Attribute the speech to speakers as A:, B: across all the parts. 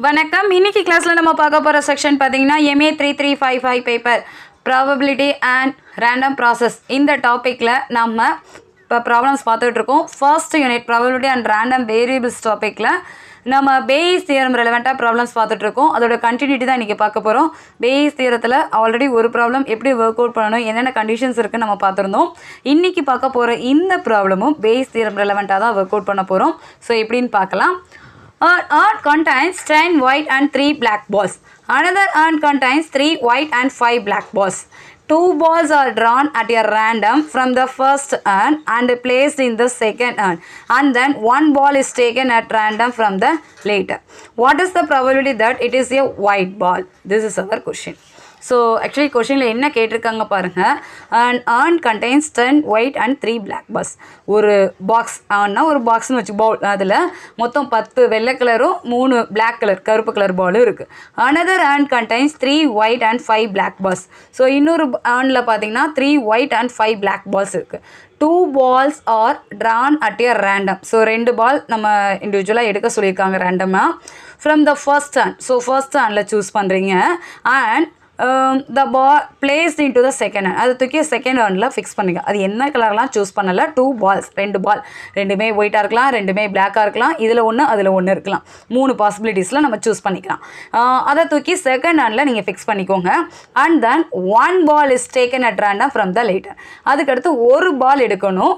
A: வணக்கம். இன்னைக்கு கிளாஸில் நம்ம பார்க்க போகிற செக்ஷன் பார்த்தீங்கன்னா MA 3355 paper probability and random process. இந்த டாப்பிக்கில் நம்ம இப்போ ப்ராப்ளம்ஸ் பார்த்துட்ருக்கோம். First unit probability and random variables டாப்பிக்கில் நம்ம பேயிஸ் தியரம் ரெலவெண்ட்டாக ப்ராப்ளம்ஸ் பார்த்துட்ருக்கோம். அதோட கண்டினியூட்டி தான் இன்றைக்கி பார்க்க போகிறோம். பேயிஸ் தியரத்தில் ஆல்ரெடி ஒரு ப்ராப்ளம் எப்படி ஒர்க் அவுட் பண்ணணும், என்னென்ன கண்டிஷன்ஸ் இருக்குன்னு நம்ம பார்த்துருந்தோம். இன்றைக்கி பார்க்க போகிற இந்த ப்ராப்ளமும் பேயிஸ் தியரம் ரெலவெண்ட்டாக தான் ஒர்க் அவுட் பண்ண போகிறோம். ஸோ எப்படின்னு பார்க்கலாம். An urn contains 10 white and 3 black balls. Another urn contains 3 white and 5 black balls. 2 balls are drawn at a random from the first urn and placed in the second urn, and then 1 ball is taken at random from the later. What is the probability that it is a white ball? This is our question. So actually கொஷினில் என்ன கேட்டிருக்காங்க பாருங்கள். And urn contains 10 white and 3 black balls. ஒரு box ஆன்னா ஒரு பாக்ஸ்னு வச்சு பவுல், அதில் மொத்தம் 10 வெள்ளை கலரும் 3 பிளாக் கலர் கருப்பு கலர் பாலும் இருக்குது. Another urn contains 3 white and 5 black balls. So இன்னொரு urnல பார்த்தீங்கன்னா 3 white and 5 black balls இருக்குது. 2 balls are drawn at a random. So 2 ball நம்ம இண்டிவிஜுவலாக எடுக்க சொல்லியிருக்காங்க ரேண்டமாக from the first urn. So first urnல சூஸ் பண்ணுறீங்க. And the ball placed into the second urn. அது தூக்கி செகண்ட் urnல ஃபிக்ஸ் பண்ணுங்க. அது என்ன கலர்லாம் சூஸ் பண்ணலை. 2 balls, 2 பால், ரெண்டுமே ஒயிட்டாக இருக்கலாம், ரெண்டுமே பிளாக்காக இருக்கலாம், இதில் ஒன்று அதில் ஒன்று இருக்கலாம். 3 பாசிபிலிட்டிஸில் நம்ம சூஸ் பண்ணிக்கலாம். அதை தூக்கி செகண்ட் urnல நீங்கள் ஃபிக்ஸ் பண்ணிக்கோங்க. And then 1 ball is taken at random from the later. அதுக்கடுத்து ஒரு பால் எடுக்கணும்.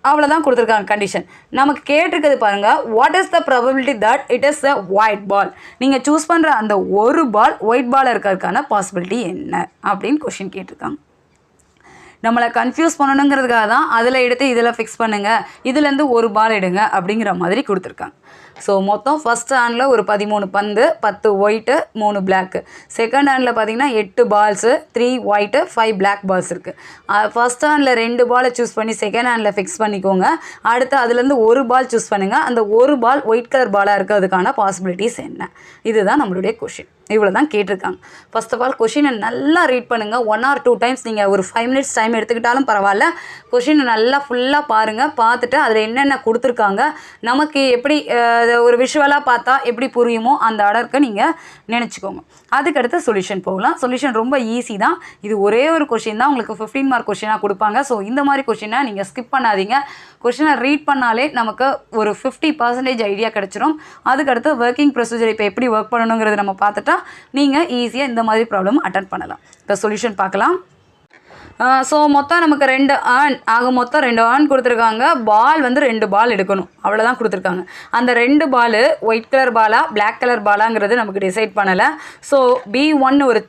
A: அவ்வளோதான் கொடுத்துருக்காங்க கண்டிஷன். நமக்கு கேட்டிருக்கிறது பாருங்கள், what is the probability that it is a white ball. நீங்கள் சூஸ் பண்ணுற அந்த ஒரு பால் ஒயிட் பால் இருக்கிறதுக்கான பாசிபிலிட்டி என்ன அப்படின்னு கொஷின் கேட்டிருக்காங்க. நம்மளை கன்ஃபியூஸ் பண்ணணுங்கிறதுக்காக தான் அதில் எடுத்து இதில் ஃபிக்ஸ் பண்ணுங்கள், இதுலேருந்து ஒரு பால் எடுங்க அப்படிங்கிற மாதிரி கொடுத்துருக்காங்க. ஸோ மொத்தம் ஃபஸ்ட் ஹேண்டில் ஒரு 13 பந்து, 10 ஒயிட்டு 3 பிளாக்கு. செகண்ட் ஹேண்டில் பார்த்தீங்கன்னா 8 பால்ஸு, 3 ஒயிட்டு 5 பிளாக் பால்ஸ் இருக்குது. ஃபஸ்ட் ஹேண்டில் 2 பாலை சூஸ் பண்ணி செகண்ட் ஹேண்டில் ஃபிக்ஸ் பண்ணிக்கோங்க. அடுத்து அதுலேருந்து ஒரு பால் சூஸ் பண்ணுங்கள். அந்த ஒரு பால் ஒயிட் கலர் பாலாக இருக்கிறதுக்கான பாசிபிலிட்டிஸ் என்ன? இதுதான் நம்மளுடைய கொஷின். இவ்வளோ தான் கேட்டிருக்காங்க. ஃபர்ஸ்ட் ஆஃப் ஆல் கொஷினை நல்லா ரீட் பண்ணுங்கள். 1 or 2 டைம்ஸ் நீங்கள் ஒரு 5 minutes டைம் எடுத்துக்கிட்டாலும் பரவாயில்ல. கொஷினை நல்லா ஃபுல்லாக பாருங்கள். பார்த்துட்டு அதில் என்னென்ன கொடுத்துருக்காங்க, நமக்கு எப்படி ஒரு விஷுவலாக பார்த்தா எப்படி புரியுமோ அந்த ஆர்டருக்கு நீங்கள் நினச்சிக்கோங்க. அதுக்கடுத்து சொல்யூஷன் போகலாம். சொல்யூஷன் ரொம்ப ஈஸி தான். இது ஒரே ஒரு கொஷின் தான், உங்களுக்கு 15 மார்க் கொஷினாக கொடுப்பாங்க. ஸோ இந்த மாதிரி கொஷினை நீங்கள் ஸ்கிப் பண்ணாதீங்க. கொஷினை ரீட் பண்ணாலே நமக்கு ஒரு 50% ஐடியா கிடச்சிரும். அதுக்கடுத்து ஒர்க்கிங் ப்ரொசீஜர் இப்போ எப்படி ஒர்க் பண்ணணுங்கிறது நம்ம பார்த்துட்டா நீங்கள் ஈஸியாக இந்த மாதிரி ப்ராப்ளம் அட்டென்ட் பண்ணலாம். இப்போ சொல்யூஷன் பார்க்கலாம். ஸோ மொத்தம் நமக்கு 2 urn ஆக மொத்தம் 2 urn கொடுத்துருக்காங்க. பால் வந்து 2 பால் எடுக்கணும், அவ்வளோதான் கொடுத்துருக்காங்க. அந்த 2 பால் ஒயிட் கலர் பாலா பிளாக் கலர் பாலாங்கிறது நமக்கு டிசைட் பண்ணலை. ஸோ B1 ஒரு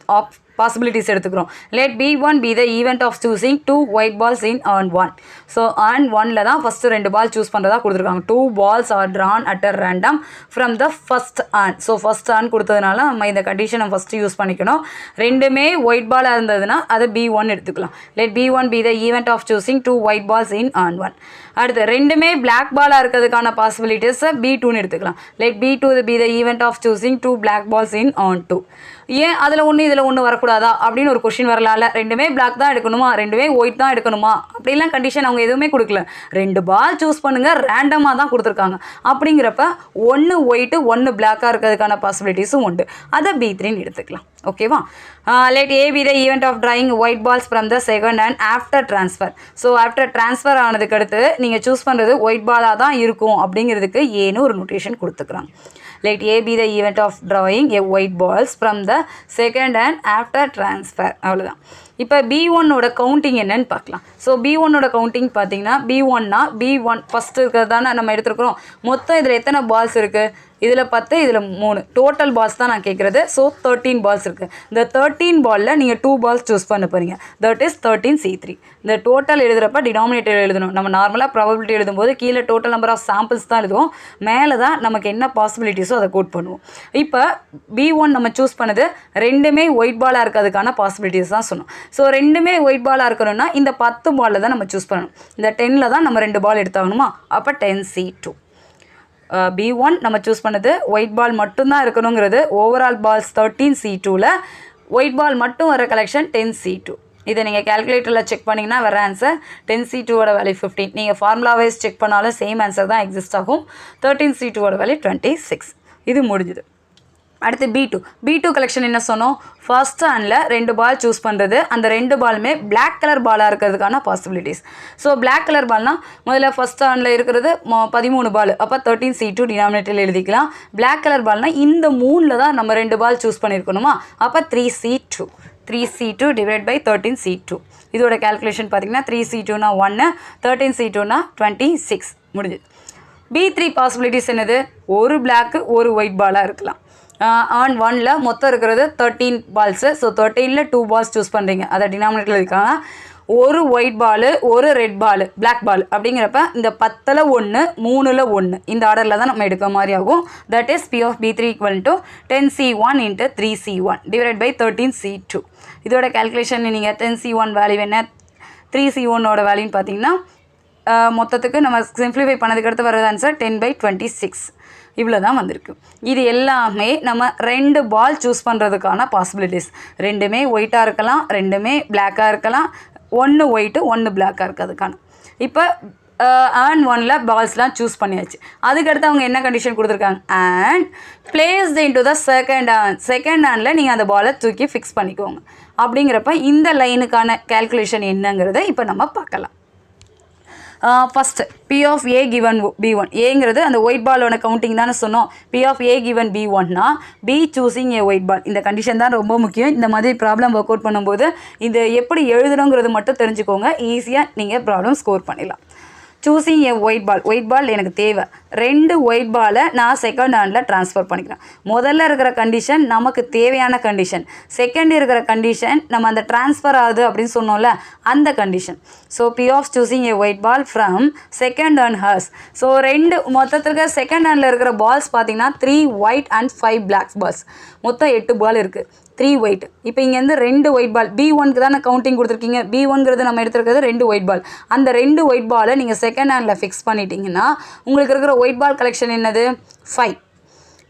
A: பாசிபிலிட்டிஸ் எடுத்துக்கிறோம். Let B1 be the event of choosing 2 white balls in urn 1. So urn 1ல தான் ஃபஸ்ட்டு 2 பால் சூஸ் பண்ணுறதா கொடுத்துருக்காங்க. 2 balls are drawn at a random from the first urn. So first urn கொடுத்ததுனால நம்ம இந்த கண்டிஷனை first use பண்ணிக்கணும். ரெண்டுமே ஒயிட் பாலாக இருந்ததுன்னா அதை B1 எடுத்துக்கலாம். Let B1 be the event of choosing 2 white balls in urn 1. அடுத்து ரெண்டுமே பிளாக் பாலாக இருக்கிறதுக்கான பாசிபிலிட்டிஸை B2ன்னு எடுத்துக்கலாம். Let B2 be the event of choosing 2 black balls in urn 2. ஏன் அதில் ஒன்று இதில் ஒன்று வரக்கூடாதா அப்படின்னு ஒரு கொஷின் வரலாம்ல. ரெண்டுமே பிளாக் தான் எடுக்கணுமா, ரெண்டுமே ஒயிட் தான் எடுக்கணுமா அப்படிலாம் கண்டிஷன் அவங்க எதுவுமே கொடுக்கல. 2 பால் சூஸ் பண்ணுங்கள், ரேண்டமாக தான் கொடுத்துருக்காங்க. அப்படிங்கிறப்ப 1 ஒயிட்டு 1 பிளாக்காக இருக்கிறதுக்கான பாசிபிலிட்டிஸும் உண்டு. அதை B3ன்னு எடுத்துக்கலாம். ஓகேவா? Let A be the event of drawing white balls from the second and after transfer. So after transfer ஆனதுக்கு அடுத்து நீங்கள் சூஸ் பண்ணுறது ஒயிட் பாலாக தான் இருக்கும் அப்படிங்கிறதுக்கு ஏன்னு ஒரு நோட்டேஷன் கொடுத்துக்கிறாங்க. Let A be the event of drawing a white balls from the second and after transfer. அவ்வளோதான். இப்போ B1ஓட கவுண்டிங் என்னன்னு பார்க்கலாம். ஸோ B1ஓட கவுண்டிங் பார்த்தீங்கன்னா B1னா B1 ஃபஸ்ட்டு இருக்கிறது தானே நம்ம எடுத்துருக்குறோம். மொத்தம் இதில் எத்தனை பால்ஸ் இருக்குது? இதில் 10, இதில் 3. டோட்டல் பால்ஸ் தான் நான் கேட்குறது. ஸோ 13 பால்ஸ் இருக்குது. இந்த 13 பாலில் நீங்கள் 2 பால்ஸ் சூஸ் பண்ண போகிறீங்க. That is 13C3. இந்த டோட்டல் எழுதுகிறப்ப டினாமினேட்டர் எழுதணும். நம்ம நார்மலாக ப்ராபபிலிட்டி எழுதும்போது கீழே டோட்டல் நம்பர் ஆஃப் சாம்பிள்ஸ் தான் எழுதுவோம். மேலே தான் நமக்கு என்ன பாசிபிலிட்டிஸோ அதை கோட் பண்ணுவோம். இப்போ B1 நம்ம சூஸ் பண்ணது ரெண்டுமே ஒயிட் பாலாக இருக்கிறதுக்கான பாசிபிலிட்டிஸ் தான் சொன்னோம். ஸோ ரெண்டுமே ஒயிட் பாலாக இருக்கணும்னா இந்த 10 பாலில் தான் நம்ம சூஸ் பண்ணணும். இந்த 10ல் தான் நம்ம 2 பால் எடுத்தாகணுமா? அப்போ 10C2. B1 நம்ம சூஸ் பண்ணது ஒயிட் பால் மட்டும்தான் இருக்கணுங்கிறது. ஓவரால் பால்ஸ் 13C2ல் ஒயிட் பால் மட்டும் வர கலெக்ஷன் 10C2. இதை நீங்கள் கேல்குலேட்டரில் செக் பண்ணிங்கன்னா வர ஆன்சர் 10C2ஓட வேல்யூ 15. நீங்கள் ஃபார்முலா வைஸ் செக் பண்ணாலும் சேம் ஆன்சர் தான் எக்ஸிஸ்ட் ஆகும். 13C2ஓட வேல்யூ 26. இது முடிஞ்சுது. அடுத்து பி டூ கலெக்ஷன் என்ன சொன்னோம், ஃபர்ஸ்ட் ஹேண்டில் 2 பால் சூஸ் பண்ணுறது, அந்த 2 பாலுமே பிளாக் கலர் பாலாக இருக்கிறதுக்கான பாசிபிலிட்டிஸ். ஸோ பிளாக் கலர் பால்னால் முதல்ல ஃபர்ஸ்ட் ஹேண்டில் இருக்கிறது 13 பால், அப்போ 13C2 டினாமினேட்டரில் எழுதிக்கலாம். பிளாக் கலர் பால்னால் இந்த 3ல் தான் நம்ம 2 பால் சூஸ் பண்ணியிருக்கணுமா, அப்போ 3C2 டிவைட் பை 13C2. இதோட கேல்குலேஷன் பார்த்தீங்கன்னா 3C2னா 1, 13C2னா 26 முடிஞ்சுது. B3 பாசிபிலிட்டிஸ் என்னது, ஒரு பிளாக்கு ஒரு ஒயிட் பாலாக இருக்கலாம். ஆன் 1ல் மொத்தம் இருக்கிறது 13 பால்ஸு. ஸோ 13ல் 2 பால்ஸ் சூஸ் பண்ணுறீங்க, அதை டினாமினேட்டரில் இருக்காங்க. ஒரு ஒயிட் பாலு ஒரு ரெட் பால் பிளாக் பால் அப்படிங்கிறப்ப இந்த 10ல் 1 3ல் 1 இந்த ஆர்டரில் தான் நம்ம எடுக்கிற மாதிரி ஆகும். That is P of B3 equal to 10C1 into 3C1 divide by 13C2. இதோட கேல்குலேஷன் நீங்கள் 10C1 வேல்யூ என்ன, 3C1ஓட வேல்யூன்னு பார்த்தீங்கன்னா மொத்தத்துக்கு நம்ம சிம்ப்ளிஃபை பண்ணதுக்கு அடுத்து வர்றது ஆன்சர் 10/26 இவ்வளோ தான் வந்திருக்கு. இது எல்லாமே நம்ம 2 பால் சூஸ் பண்ணுறதுக்கான பாசிபிலிட்டிஸ். 2மே ஒயிட்டாக இருக்கலாம், 2மே பிளாக்காக இருக்கலாம், 1 ஒயிட்டு 1 பிளாக்காக இருக்கிறதுக்கான. இப்போ ஆன் 1ல் பால்ஸ்லாம் சூஸ் பண்ணியாச்சு. அதுக்கடுத்து அவங்க என்ன கண்டிஷன் கொடுத்துருக்காங்க, and placed into the second handle நீங்கள் அந்த பாலை தூக்கி ஃபிக்ஸ் பண்ணிக்கோங்க. அப்படிங்கிறப்ப இந்த லைனுக்கான கேல்குலேஷன் என்னங்கிறத இப்போ நம்ம பார்க்கலாம். First P of A given B1, ஏங்கிறது அந்த ஒயிட் பாலோட கவுண்டிங் தானே சொன்னோம். P of A given B1னா B choosing a white ball. இந்த கண்டிஷன் தான் ரொம்ப முக்கியம். இந்த மாதிரி ப்ராப்ளம் ஒர்க் அவுட் பண்ணும்போது இது எப்படி எழுதணுங்கிறது மட்டும் தெரிஞ்சுக்கோங்க, ஈஸியாக நீங்கள் ப்ராப்ளம் ஸ்கோர் பண்ணிடலாம். சூஸிங் ஏ ஒயிட் பால் எனக்கு தேவை, 2 ஒயிட் பாலை நான் செகண்ட் ஹேண்டில் ட்ரான்ஸ்ஃபர் பண்ணிக்கிறேன். முதல்ல இருக்கிற கண்டிஷன் நமக்கு தேவையான கண்டிஷன், செகண்ட் இருக்கிற கண்டிஷன் நம்ம அந்த ட்ரான்ஸ்ஃபர் ஆகுது அப்படின்னு சொன்னோம்ல அந்த condition. So P of choosing a white ball from second hand hers. So 2 மொத்தத்துக்கு செகண்ட் ஹேண்டில் இருக்கிற பால்ஸ் பார்த்தீங்கன்னா 3 ஒயிட் அண்ட் 5 பிளாக் பால்ஸ், மொத்தம் 8 பால் இருக்குது, 3 ஒயிட். இப்போ இங்கேருந்து 2 ஒயிட் பால், B1க்கு தான் கவுண்டிங் கொடுத்துருக்கீங்க, B1ங்கிறது நம்ம எடுத்துருக்கிறது 2 ஒயிட் பால். அந்த 2 ஒயிட் பாலை நீங்கள் செகண்ட் ஹேண்டில் ஃபிக்ஸ் பண்ணிட்டீங்கன்னா உங்களுக்கு இருக்கிற ஒயிட் பால் கலெக்ஷன் என்னது, 5.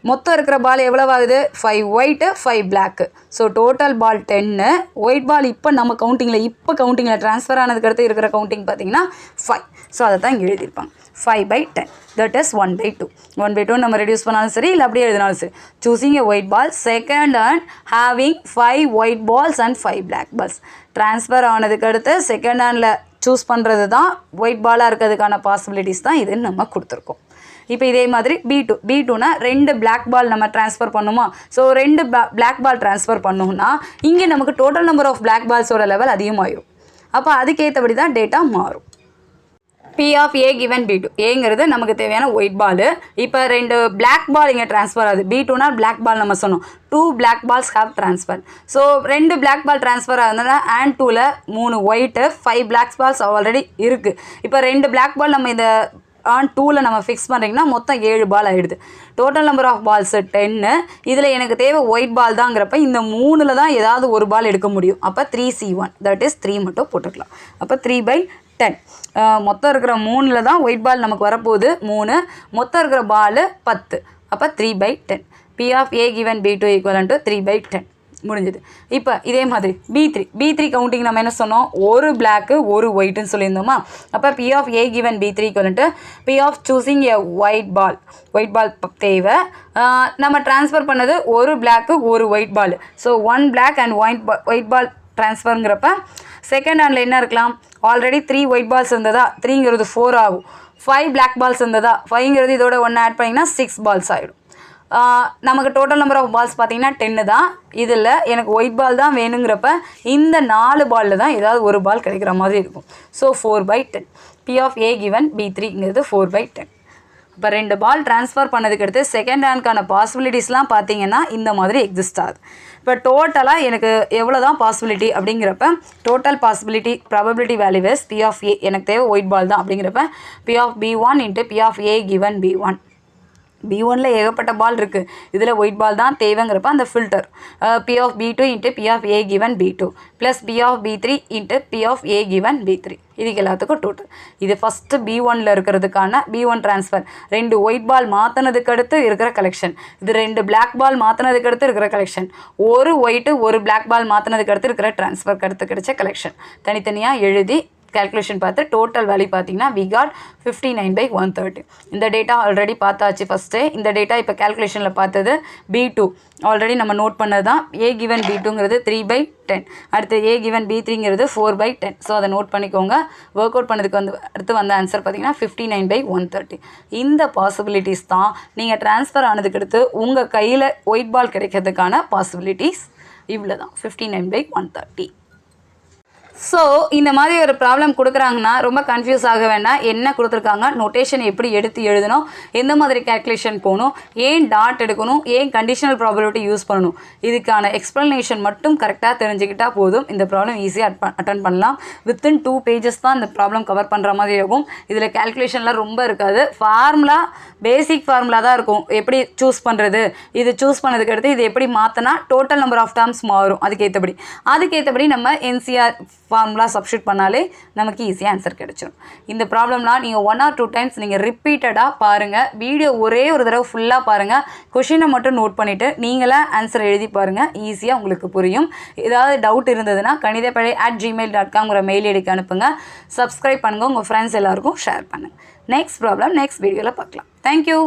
A: மொத்தம் இருக்கிற பால் எவ்வளவு ஆகுது, 5 ஒயிட்டு 5 பிளாக்கு. ஸோ டோட்டல் பால் 10. ஒயிட் பால் இப்போ நம்ம கவுண்டிங்கில் ட்ரான்ஸ்ஃபர் ஆனதுக்கடுத்து இருக்கிற கவுண்டிங் பார்த்தீங்கன்னா 5. ஸோ அதை தான் இங்கே எழுதியிருப்பாங்க 5/10. That is 1/2. 1/2 நம்ம ரெடியூஸ் பண்ணாலும் சரி, இல்லை அப்படியே எழுதினாலும் சரி. Choosing a white ball second and having 5 white balls and 5 black balls. Transfer ஆனதுக்கடுத்து செகண்ட் ஹேண்டில் சூஸ் பண்ணுறது தான் ஒயிட் பாலாக இருக்கிறதுக்கான பாசிபிலிட்டிஸ் தான் இதுன்னு நம்ம கொடுத்துருக்கோம். இப்போ இதே மாதிரி B2னா 2 பிளாக் பால் நம்ம ட்ரான்ஸ்ஃபர் பண்ணுமா. ஸோ 2 பிளாக் பால் ட்ரான்ஸ்ஃபர் பண்ணோம்னா இங்கே நமக்கு டோட்டல் நம்பர் ஆஃப் பிளாக் பால்ஸோட லெவல் அதிகமாகிடும். அப்போ அதுக்கேற்றபடி தான் டேட்டா மாறும். P of A given B2, ஏங்கிறது நமக்கு தேவையான ஒயிட் பால். இப்போ 2 பிளாக் பால் இங்கே ட்ரான்ஸ்ஃபர் ஆகுது. B2னா பிளாக் பால் நம்ம சொன்னோம், 2 black balls have transfer. So 2 black ball transfer ஆகுதுன்னா and 2ல் 3 ஒயிட்டு 5 பிளாக் பால்ஸ் ஆல்ரெடி இருக்குது. இப்போ 2 பிளாக் பால் நம்ம இந்த ஆன் 2ல் நம்ம ஃபிக்ஸ் பண்ணுறீங்கன்னா மொத்தம் 7 பால் ஆகிடுது. Total number of balls 10. இதில் எனக்கு தேவை ஒயிட் பால் தாங்கிறப்ப இந்த 3ல் தான் ஏதாவது ஒரு பால் எடுக்க முடியும். அப்போ 3C1 தட் இஸ் 3 மட்டும் போட்டுக்கலாம். அப்போ 3/10. மொத்தம் இருக்கிற 3ல் தான் ஒயிட் பால் நமக்கு வரப்போகுது 3, மொத்தம் இருக்கிற பால் 10. அப்போ 3/10. P of A given B2 equal to 3/10 முடிஞ்சது. இப்போ இதே மாதிரி B3 கவுண்டிங் நம்ம என்ன சொன்னோம், ஒரு பிளாக்கு ஒரு ஒயிட்டுன்னு சொல்லியிருந்தோமா. அப்போ P of A given B3 equal to P of choosing a white ball தேவை. நம்ம ட்ரான்ஸ்ஃபர் பண்ணது ஒரு பிளாக்கு ஒரு white ball. So 1 black and white ball ட்ரான்ஸ்ஃபருங்கிறப்ப செகண்ட் ஹேண்டில் என்ன இருக்கலாம், ஆல்ரெடி 3 ஒயிட் பால்ஸ் இருந்ததா, 3ங்கிறது 4 ஆகும். 5 பிளாக் பால்ஸ் இருந்ததா, 5ங்கிறது இதோட 1 ஆட் பண்ணிங்கன்னா 6 பால்ஸ் ஆகிடும். நமக்கு டோட்டல் நம்பர் ஆஃப் பால்ஸ் பார்த்தீங்கன்னா 10 தான். இதில் எனக்கு ஒயிட் பால் தான் வேணுங்கிறப்ப இந்த 4 பாலில் தான் ஏதாவது ஒரு பால் கிடைக்கிற மாதிரி இருக்கும். So 4/10. P of A given B3ங்கிறது 4/10. இப்போ 2 பால் ட்ரான்ஸ்ஃபர் பண்ணதுக்கடுத்து செகண்ட் ஹேண்ட்கான பாசிபிலிட்டிஸ்லாம் பார்த்தீங்கன்னா இந்த மாதிரி எக்ஸிஸ்ட் ஆகுது. இப்போ டோட்டலாக எனக்கு எவ்வளோ தான் பாசிபிலிட்டி அப்படிங்கிறப்ப total possibility probability value is P of A, எனக்கு தேவை ஒயிட் பால் தான் அப்படிங்கிறப்ப P of B1 into P of A given B1. B1ல் ஏகப்பட்ட பால் இருக்குது, இதில் ஒயிட் பால் தான் தேவைங்கிறப்ப அந்த filter P of B2 into P of A given B2 plus P of B3 into P of A given B3. இதுக்கு எல்லாத்துக்கும் total. இது first B1ல் இருக்கிறதுக்கான B1 transfer. 2 white ball மாற்றினதுக்கு அடுத்து இருக்கிற கலெக்ஷன். இது 2 பிளாக் பால் மாற்றினதுக்கு அடுத்து இருக்கிற கலெக்ஷன். ஒரு ஒயிட்டு ஒரு பிளாக் பால் மாற்றினதுக்கு அடுத்து இருக்கிற ட்ரான்ஸ்ஃபருக்கு அடுத்து கிடைச்ச கலெக்ஷன். தனித்தனியாக எழுதி கேல்குலேஷன் பார்த்து டோட்டல் வேல்யூ பார்த்தீங்கன்னா we got 59/130. இந்த டேட்டா ஆல்ரெடி பார்த்தாச்சு ஃபஸ்ட்டு. இந்த டேட்டா இப்போ கேல்குலேஷனில் பார்த்தது B2 ஆல்ரெடி நம்ம நோட் பண்ணது தான். A given B2ங்கிறது 3/10, அடுத்து A given B3ங்கிறது 4/10. ஸோ அதை நோட் பண்ணிக்கோங்க. ஒர்க் அவுட் பண்ணதுக்கு அடுத்து வந்த ஆன்சர் பார்த்தீங்கன்னா 59/130. இந்த பாசிபிலிட்டிஸ் தான் நீங்கள் ட்ரான்ஸ்ஃபர் ஆனதுக்கு அடுத்து உங்கள் கையில் ஒயிட் பால் கிடைக்கிறதுக்கான பாசிபிலிட்டிஸ். இவ்வளோ தான் 59/130. ஸோ இந்த மாதிரி ஒரு ப்ராப்ளம் கொடுக்குறாங்கன்னா ரொம்ப கன்ஃபியூஸ் ஆக வேண்டாம். என்ன கொடுத்துருக்காங்க, நோட்டேஷன் எப்படி எடுத்து எழுதணும், எந்த மாதிரி கேல்குலேஷன் போகணும், ஏன் டாட் எடுக்கணும், ஏன் கண்டிஷனல் ப்ராபபிலிட்டி யூஸ் பண்ணணும், இதுக்கான எக்ஸ்ப்ளனேஷன் மட்டும் கரெக்டாக தெரிஞ்சுக்கிட்டால் போதும். இந்த ப்ராப்ளம் ஈஸியாக அட்டன் பண்ணலாம். வித்தின் 2 pages தான் இந்த ப்ராப்ளம் கவர் பண்ணுற மாதிரி இருக்கும். இதில் கேல்குலேஷன்லாம் ரொம்ப இருக்காது. ஃபார்முலா பேசிக் ஃபார்முலா தான் இருக்கும். எப்படி சூஸ் பண்ணுறது, இது சூஸ் பண்ணதுக்கு அடுத்து இது எப்படி மாற்றினா டோட்டல் நம்பர் ஆஃப் டேர்ம்ஸ் மாறும், அதுக்கேற்றபடி நம்ம என்சிஆர் ஃபார்முலா சப்ஸ்டியூட் பண்ணாலே நமக்கு ஈஸியாக ஆன்சர் கிடைச்சிடும். இந்த ப்ராப்ளம்லாம் நீங்கள் 1 or 2 times நீங்கள் ரிப்பீட்டடாக பாருங்கள். வீடியோ ஒரே ஒரு தடவை ஃபுல்லாக பாருங்கள். கொஷினை மட்டும் நோட் பண்ணிவிட்டு நீங்களே ஆன்சர் எழுதி பாருங்கள். ஈஸியாக உங்களுக்கு புரியும். ஏதாவது டவுட் இருந்ததுன்னா KanithaPezhai@gmail.com மெயில் ஐடிக்கு அனுப்புங்க. சப்ஸ்கிரைப் பண்ணுங்கள். உங்கள் ஃப்ரெண்ட்ஸ் எல்லாருக்கும் ஷேர் பண்ணுங்கள். நெக்ஸ்ட் ப்ராப்ளம் நெக்ஸ்ட் வீடியோவில் பார்க்கலாம். தேங்க்யூ.